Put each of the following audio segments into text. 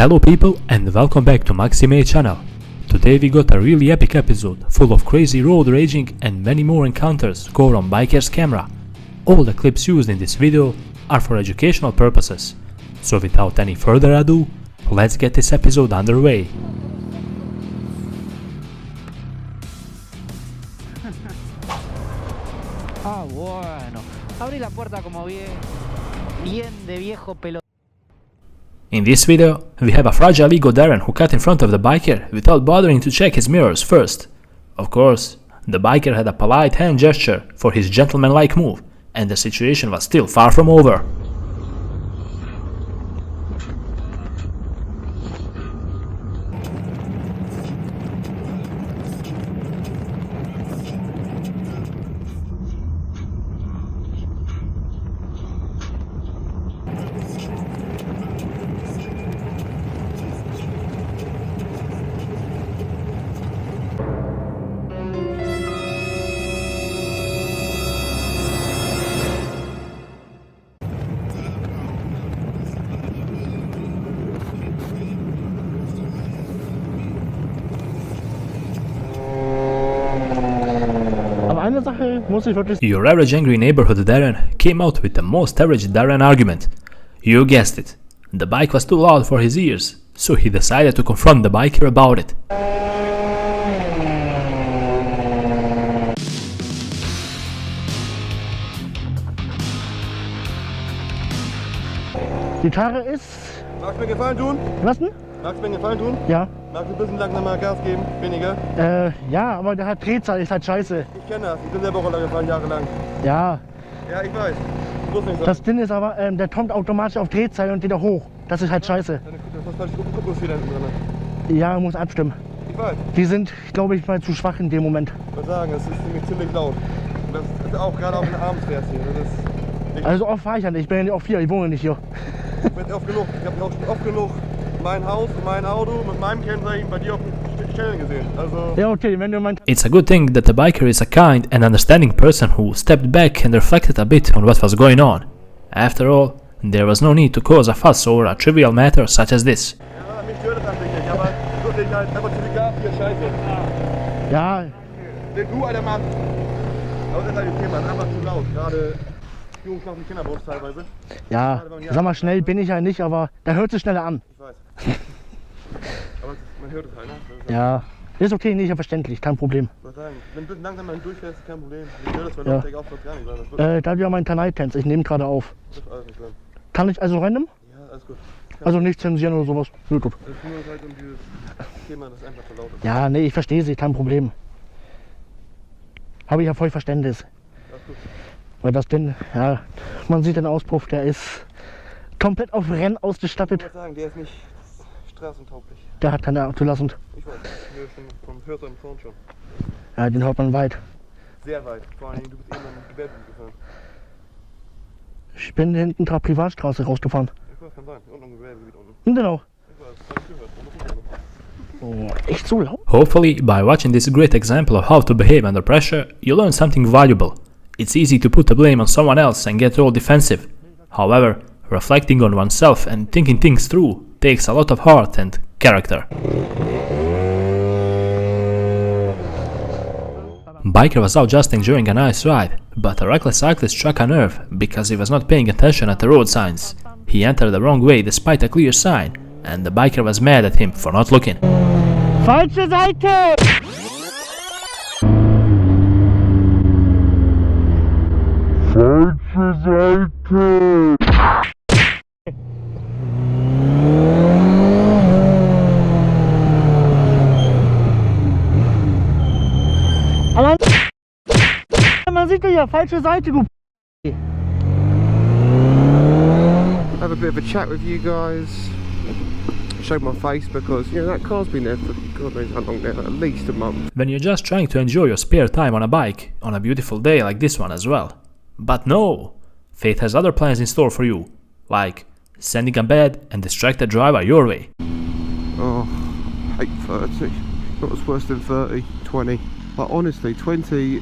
Hello people and welcome back to Maxi channel. Today we got a really epic episode full of crazy road raging and many more encounters caught on BIKER's camera. All the clips used in this video are for educational purposes. So without any further ado, let's get this episode underway. Ah, bueno. Abrí la puerta como bien de viejo pelo. In this video, we have a fragile ego Darren who cut in front of the biker without bothering to check his mirrors first. Of course, the biker had a polite hand gesture for his gentleman-like move, and the situation was still far from over. Your average angry neighborhood Darren came out with the most average Darren argument. You guessed it. The bike was too loud for his ears, so he decided to confront the biker about it. Die Karre ist... Magst du mir Gefallen tun? Was denn? Magst du mir Gefallen tun? Ja. Magst du ein bisschen langsamer Gas geben? Weniger? Ja, aber der hat Drehzahl, ist halt scheiße. Ich kenne das. Ich bin selber Roller gefahren, jahrelang. Ja. Ja, ich weiß. Muss nicht sein. Das Ding ist aber, der kommt automatisch auf Drehzahl und wieder hoch. Das ist halt scheiße. Das ist falsch. Kupplungsfehler drin. Ja, muss abstimmen. Ich weiß. Die sind, glaube ich, mal zu schwach in dem Moment. Ich würde sagen, es ist ziemlich laut. Und das ist auch gerade auf den Abend fährst hier. Das ist nicht Also oft fahre ich ja nicht. Ich bin ja nicht oft hier, ich wohne nicht hier. Ich bin oft genug. Ich habe auch oft genug mein Haus, mein Auto mit meinem Kennzeichen bei dir auf den Stellen gesehen. Also Ja, okay, wenn du mein... It's a good thing that the biker is a kind and understanding person who stepped back and reflected a bit on what was going on. After all, there was no need to cause a fuss over a trivial matter such as this. Ja, mich stört das an sich nicht, aber wirklich halt einfach zu viel Gas hier, scheiße. Ja. Wenn du, alter Mann. Aber das ist halt das Thema, einfach zu laut. Gerade jugendlichen Kinder bei uns teilweise. Ja, sag mal, schnell bin ich ja nicht, aber da hört es schneller an. Ich weiß. Aber man hört es halt, ne? Ja, ist okay, nicht verständlich, kein Problem. Ich würde sagen, wenn du langsam mal durchfährst, ist kein Problem. Ich höre das, wenn du auf gar nicht sein. Da wir meinen Kanal kennst, ich nehme gerade auf. Das ist alles nicht schlimm. Kann ich also reinnehmen? Ja, alles gut. Also nicht zensieren oder sowas? Nö, gut. Es ist nur halt um dieses Thema, das einfach zu laut ist. Ja, nee, ich verstehe Sie, kein Problem. Habe ich ja voll Verständnis. Alles gut. Weil das denn, ja, man sieht den Auspuff, der ist komplett auf Rennen ausgestattet. Ich würde sagen, der ist nicht straßentauglich. Der hat keine Zulassung. Ich weiß, vom hört am Sound schon. Ja, den hört man weit. Sehr weit. Vor allem, du bist eben am Gewerbegebiet gefahren. Ich bin hinten gerade Privatstraße rausgefahren. Ich weiß, kann sein. Unten am Gewerbegebiet unten. Genau. Ich weiß, das hab ich gehört. Oh, echt so laut? Hopefully, by watching this great example of how to behave under pressure, you learn something valuable. It's easy to put the blame on someone else and get all defensive. However, reflecting on oneself and thinking things through takes a lot of heart and character. Biker was out just enjoying a nice ride, but a reckless cyclist struck a nerve because he was not paying attention at the road signs. He entered the wrong way despite a clear sign, and the biker was mad at him for not looking. Falsche Seite! Falsche Seite! Aber man sieht ja, falsche Seite, du Have a bit of a chat with you guys. Show my face because, you know, that car's been there for God knows how long now, at least a month. When you're just trying to enjoy your spare time on a bike, on a beautiful day like this one as well. But no! Fate has other plans in store for you, like sending a bad and distracted driver your way. Oh, I hate 30. Not as worse than 30, 20. But honestly, 20...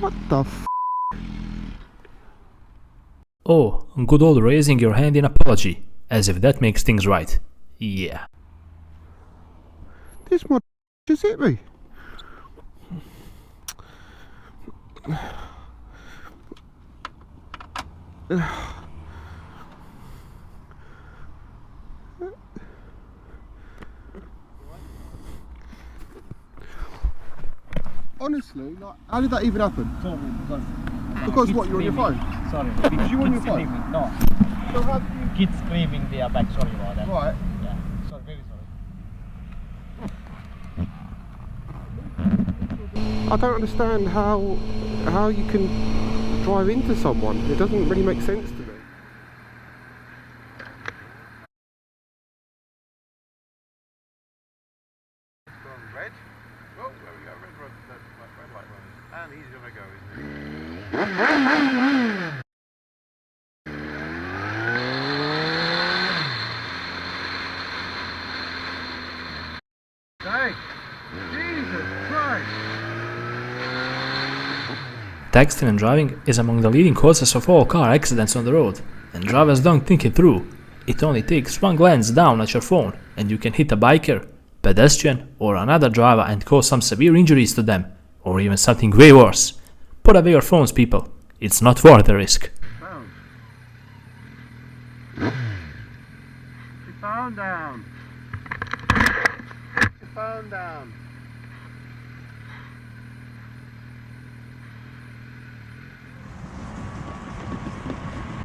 What the f***? Oh, good old raising your hand in apology, as if that makes things right. Yeah. This mod just hit me. Honestly, like, how did that even happen? Sorry, Because what, you're on your phone? Sorry. Because you on your phone? No. So how do you... Kids screaming, they are back. Sorry about that. Right. Yeah. Sorry, very sorry. I don't understand how you can drive into someone. It doesn't really make sense to me. Red? Oh, there we go. Red light runners. And he's gonna go, isn't he? Hey! Jesus Christ! Texting and driving is among the leading causes of all car accidents on the road, and drivers don't think it through. It only takes one glance down at your phone and you can hit a biker, pedestrian or another driver and cause some severe injuries to them, or even something way worse. Put away your phones, people. It's not worth the risk. Put your phone down. Put your phone down.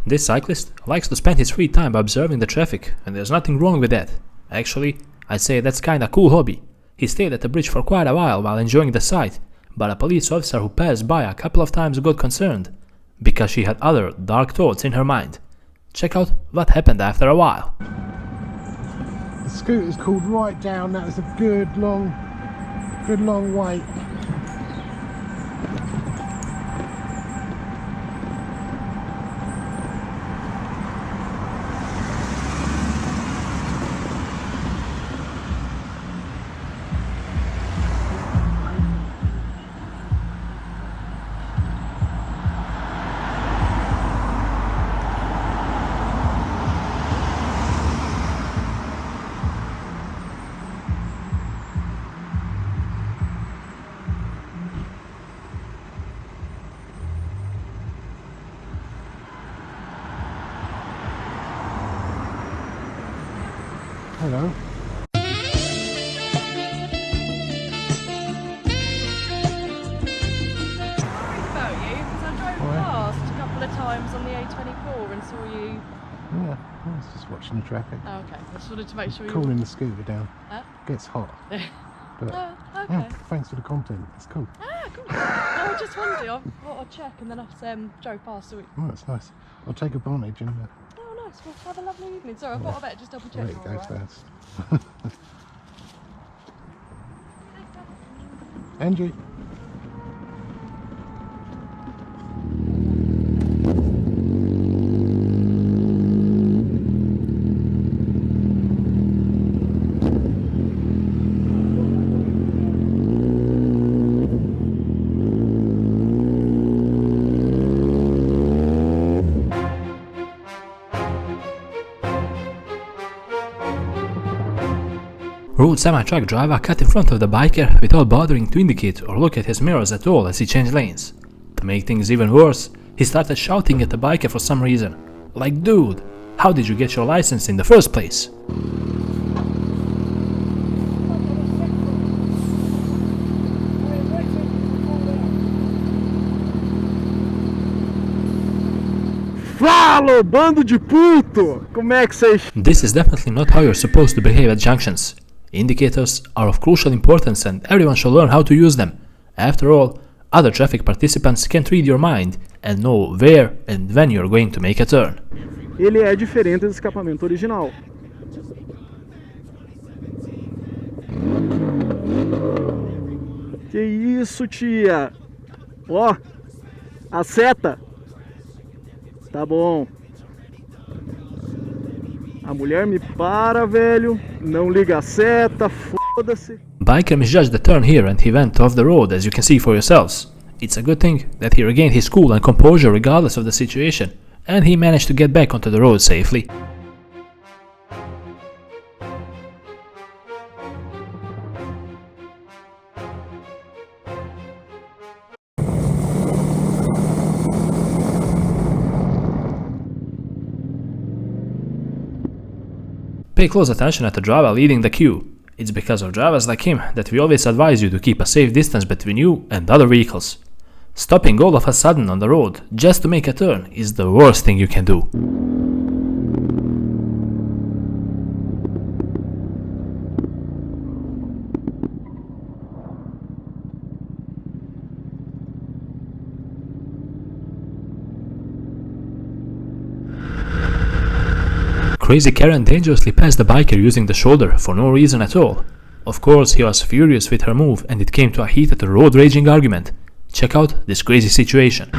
This cyclist likes to spend his free time observing the traffic, and there's nothing wrong with that. Actually, I'd say that's kinda cool hobby. He stayed at the bridge for quite a while enjoying the sight, but a police officer who passed by a couple of times got concerned, because she had other dark thoughts in her mind. Check out what happened after a while. The scooter's called right down. That was a good long wait. Hello. About you because I drove past a couple of times on the A24 and saw you. Yeah, I was just watching the traffic. Oh, okay. I just wanted to make sure you. Cooling the scooter down. Huh? Gets hot. But Oh, okay. yeah, thanks for the content. It's cool. Ah, cool. No, I just wondered. I thought I'd check and then I drove past. So Oh, that's nice. I'll take advantage and oh, nice. Well, have a lovely evening. Sorry, I thought I better just double check. let it you're go all right. first. Andrew. Road semi-truck driver cut in front of the biker without bothering to indicate or look at his mirrors at all as he changed lanes. To make things even worse, he started shouting at the biker for some reason. Like, dude, how did you get your license in the first place? Fala, bando de puto! Como é que vocês... This is definitely not how you're supposed to behave at junctions. Indicators are of crucial importance and everyone should learn how to use them. After all, other traffic participants can't read your mind and know where and when you're going to make a turn. Ele é diferente do escapamento original. Que isso, tia? Ó, a seta. Tá bom. A mulher me para, velho. Não liga a seta, foda-se. Biker misjudged the turn here and he went off the road, as you can see for yourselves. It's a good thing that he regained his cool and composure regardless of the situation, and he managed to get back onto the road safely. Pay close attention at the driver leading the queue. It's because of drivers like him that we always advise you to keep a safe distance between you and other vehicles. Stopping all of a sudden on the road just to make a turn is the worst thing you can do. Crazy Karen dangerously passed the biker using the shoulder for no reason at all. Of course, he was furious with her move and it came to a heated road raging argument. Check out this crazy situation.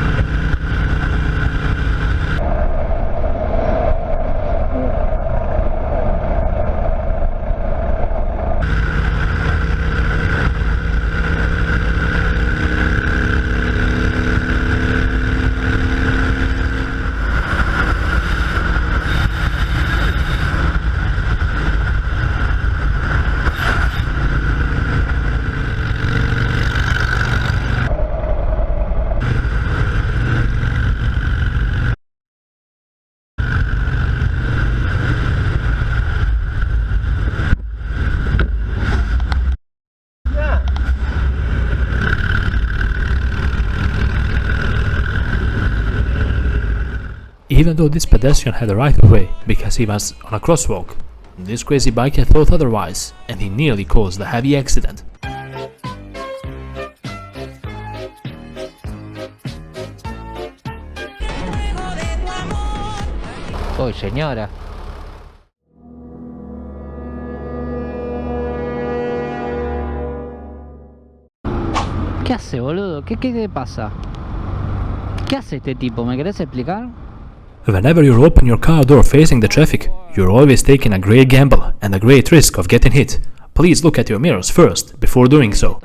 Even though this pedestrian had a right of way because he was on a crosswalk, this crazy biker thought otherwise and he nearly caused a heavy accident. Uy, señora. ¿Qué hace, boludo? ¿Qué te pasa? ¿Qué hace este tipo? ¿Me querés explicar? Whenever you open your car door facing the traffic, you're always taking a great gamble and a great risk of getting hit. Please look at your mirrors first before doing so.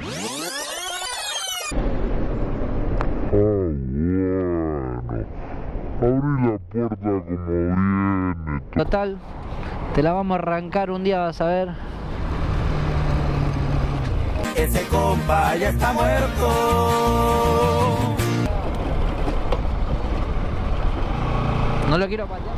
Abrí la puerta como viene. Total, te la vamos a arrancar un día, vas a ver. Ese compa ya está muerto. No lo quiero patear.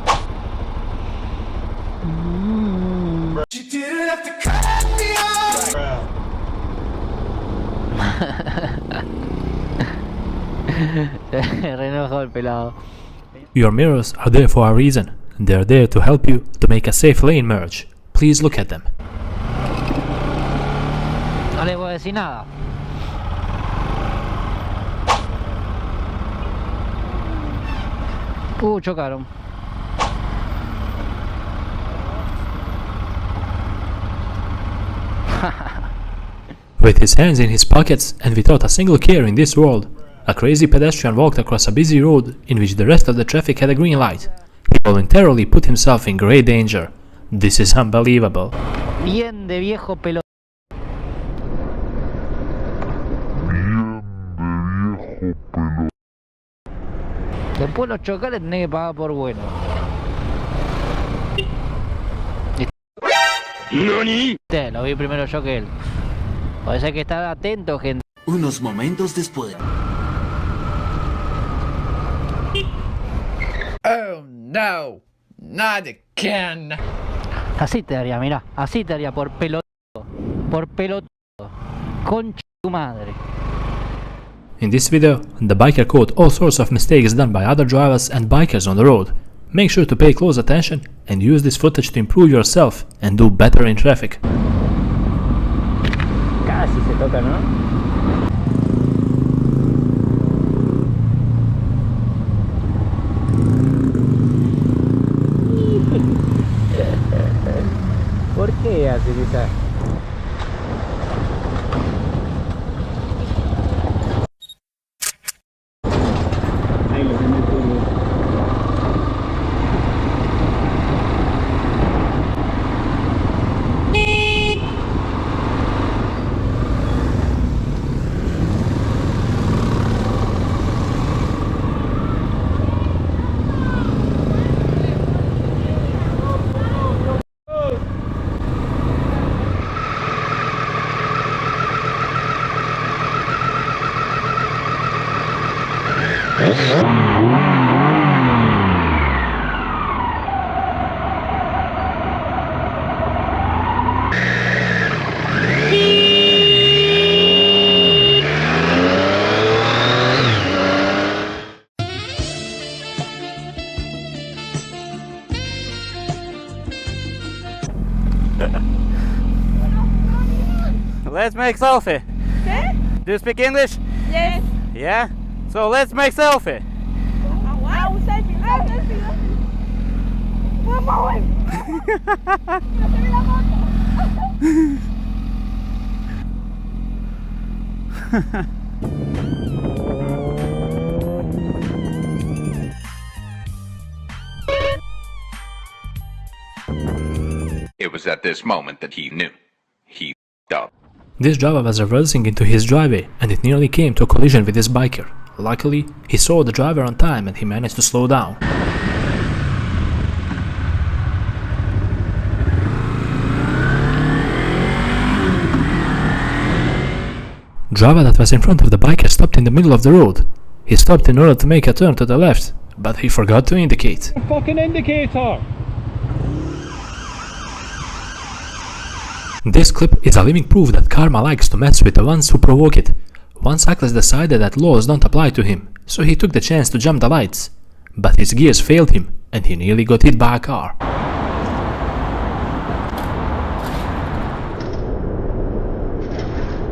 Re enojado el pelado. Your mirrors are there for a reason. They're there to help you to make a safe lane merge. Please look at them. No le voy a decir nada. Chocaron. With his hands in his pockets and without a single care in this world, a crazy pedestrian walked across a busy road in which the rest of the traffic had a green light. He voluntarily put himself in great danger. This is unbelievable. Bien de viejo pelota. Después los chocales tenés que pagar por bueno. ¿Nani? Lo vi primero yo que él. Por eso hay que estar atento, gente. Unos momentos después. Oh no, not again. Así te haría, mirá, así te haría por pelotudo. Por pelotudo. Concha tu madre. In this video, the biker caught all sorts of mistakes done by other drivers and bikers on the road. Make sure to pay close attention and use this footage to improve yourself and do better in traffic. Casi se toca, ¿no? ¿Por qué haces esa? Let's make selfie. Okay? Do you speak English? Yes. Yeah? So let's make selfie. Wow, selfie. It was at this moment that he knew. He f***ed up. This driver was reversing into his driveway and it nearly came to a collision with his biker. Luckily, he saw the driver on time and he managed to slow down. Driver that was in front of the biker stopped in the middle of the road. He stopped in order to make a turn to the left, but he forgot to indicate. Fucking indicator! This clip is a living proof that karma likes to mess with the ones who provoke it. One cyclist decided that laws don't apply to him, so he took the chance to jump the lights. But his gears failed him and he nearly got hit by a car.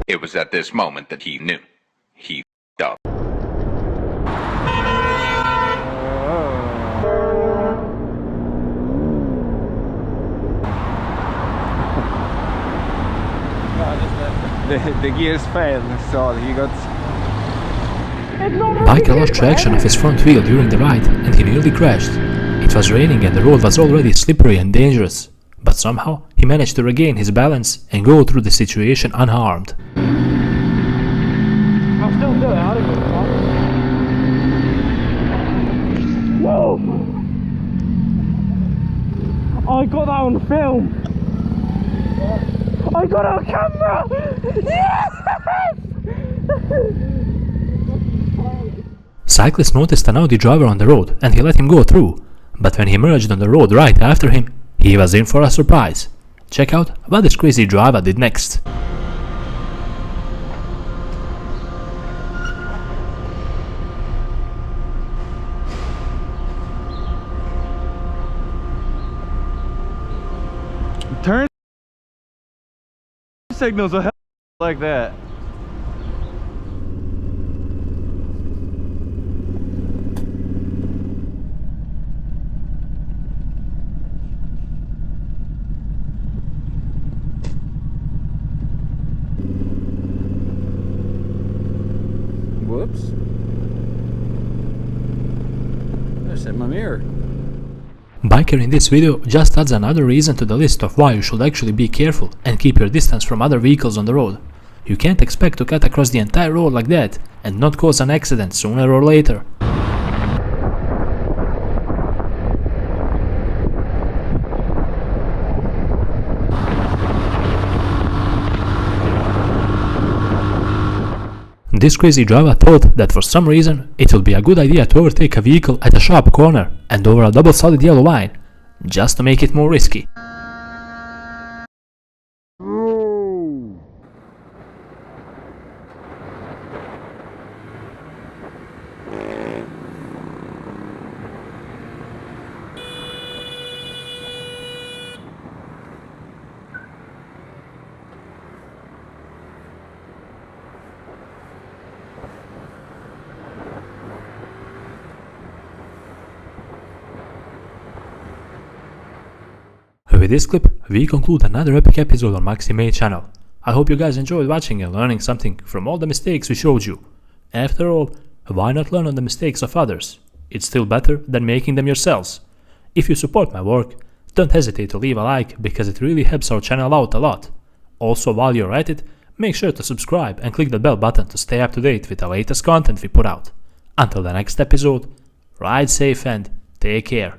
It was at this moment that he knew. He f***ed up. The gears failed, so he got... Biker lost traction of his front wheel during the ride and he nearly crashed. It was raining and the road was already slippery and dangerous, but somehow he managed to regain his balance and go through the situation unharmed. I'll still do it, I don't give a fuck. Whoa! I got that on film! I got it on camera! Yes! Cyclist noticed an Audi driver on the road and he let him go through, but when he emerged on the road right after him, he was in for a surprise. Check out what this crazy driver did next. Turn signals will help like that. Whoops. There's in my mirror. Biker in this video just adds another reason to the list of why you should actually be careful and keep your distance from other vehicles on the road. You can't expect to cut across the entire road like that and not cause an accident sooner or later. This crazy driver thought that for some reason it would be a good idea to overtake a vehicle at a sharp corner and over a double solid yellow line, just to make it more risky. With this clip, we conclude another epic episode on Maxi channel. I hope you guys enjoyed watching and learning something from all the mistakes we showed you. After all, why not learn on the mistakes of others? It's still better than making them yourselves. If you support my work, don't hesitate to leave a like because it really helps our channel out a lot. Also, while you're at it, make sure to subscribe and click the bell button to stay up to date with the latest content we put out. Until the next episode, ride safe and take care.